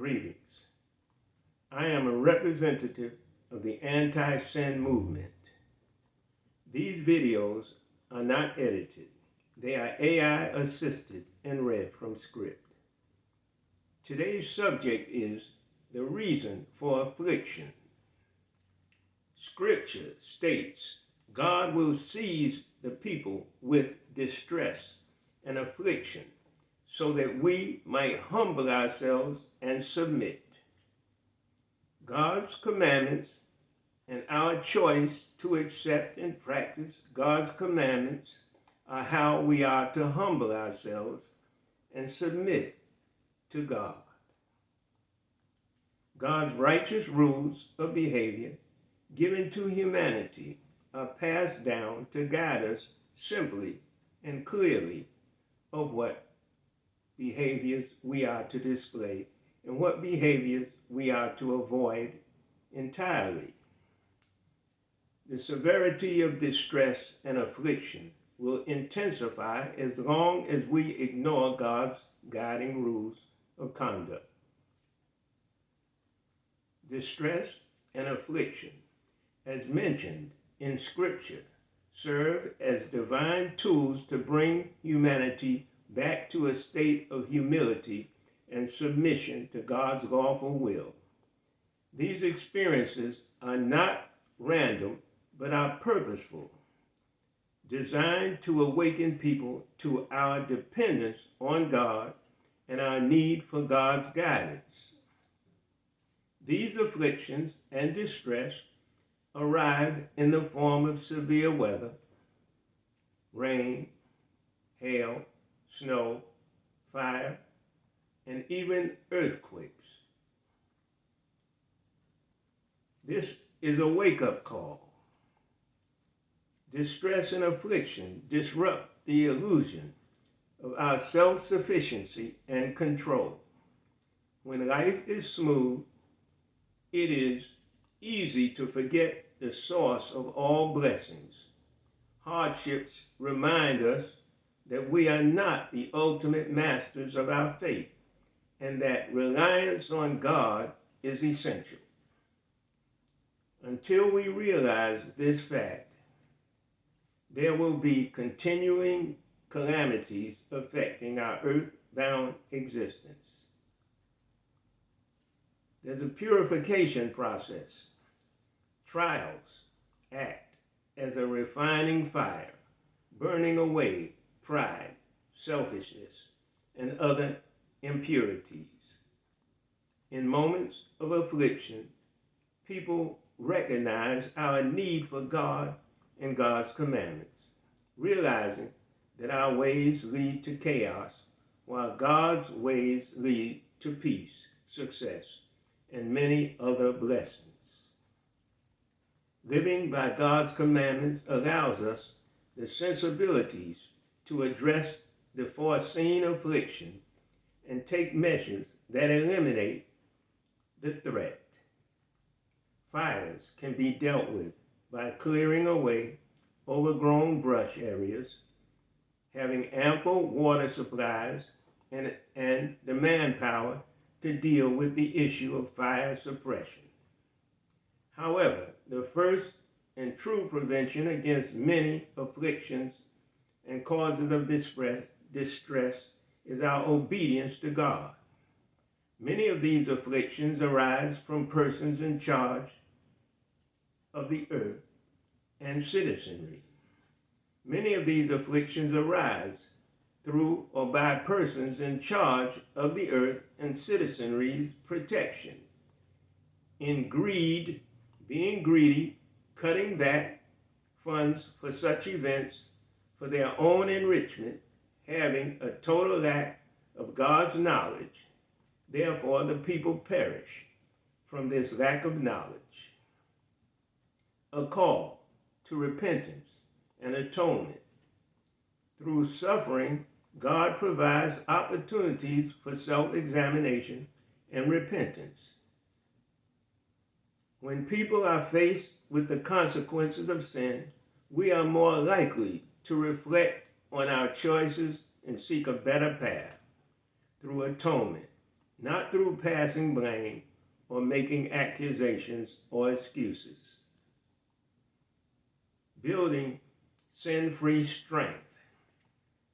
Greetings. I am a representative of the anti-sin movement. These videos are not edited. They are AI assisted and read from script. Today's subject is the reason for affliction. Scripture states God will seize the people with distress and affliction so that we might humble ourselves and submit. God's commandments and our choice to accept and practice God's commandments are how we are to humble ourselves and submit to God. God's righteous rules of behavior given to humanity are passed down to guide us simply and clearly of what behaviors we are to display and what behaviors we are to avoid entirely. The severity of distress and affliction will intensify as long as we ignore God's guiding rules of conduct. Distress and affliction, as mentioned in Scripture, serve as divine tools to bring humanity back to a state of humility and submission to God's lawful will. These experiences are not random, but are purposeful, designed to awaken people to our dependence on God and our need for God's guidance. These afflictions and distress arrive in the form of severe weather, rain, hail, snow, fire, and even earthquakes. This is a wake-up call. Distress and affliction disrupt the illusion of our self-sufficiency and control. When life is smooth, it is easy to forget the source of all blessings. Hardships remind us that we are not the ultimate masters of our fate and that reliance on God is essential. Until we realize this fact, there will be continuing calamities affecting our earthbound existence. There's a purification process. Trials act as a refining fire, burning away pride, selfishness, and other impurities. In moments of affliction, people recognize our need for God and God's commandments, realizing that our ways lead to chaos, while God's ways lead to peace, success, and many other blessings. Living by God's commandments allows us the sensibilities to address the foreseen affliction and take measures that eliminate the threat. Fires can be dealt with by clearing away overgrown brush areas, having ample water supplies, and the manpower to deal with the issue of fire suppression. However, the first and true prevention against many afflictions and causes of distress is our obedience to God. Many of these afflictions arise from persons in charge of the earth and citizenry. Many of these afflictions arise through or by persons in charge of the earth and citizenry's protection. In greed, being greedy, cutting back funds for such events for their own enrichment, having a total lack of God's knowledge. Therefore, the people perish from this lack of knowledge. A call to repentance and atonement. Through suffering, God provides opportunities for self-examination and repentance. When people are faced with the consequences of sin, we are more likely to reflect on our choices and seek a better path. Through atonement, not through passing blame or making accusations or excuses. Building sin-free strength.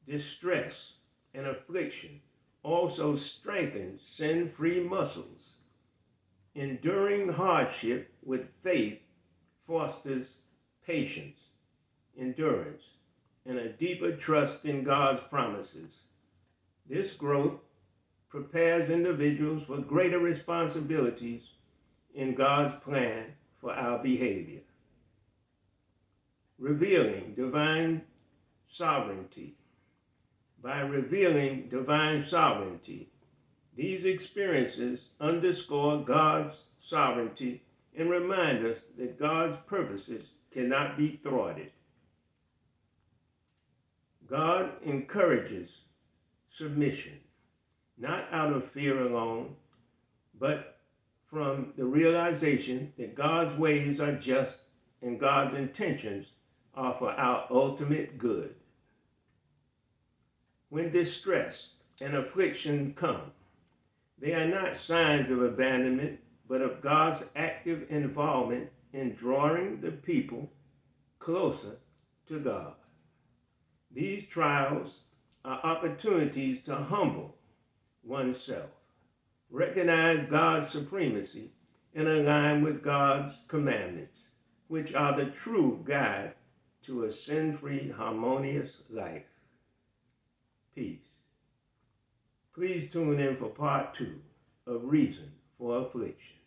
Distress and affliction also strengthens sin-free muscles. Enduring hardship with faith fosters patience, endurance, and a deeper trust in God's promises. This growth prepares individuals for greater responsibilities in God's plan for our behavior. Revealing divine sovereignty. By revealing divine sovereignty, these experiences underscore God's sovereignty and remind us that God's purposes cannot be thwarted. God encourages submission, not out of fear alone, but from the realization that God's ways are just and God's intentions are for our ultimate good. When distress and affliction come, they are not signs of abandonment, but of God's active involvement in drawing the people closer to God. These trials are opportunities to humble oneself, recognize God's supremacy, and align with God's commandments, which are the true guide to a sin-free, harmonious life. Peace. Please tune in for part 2 of Reason for Affliction.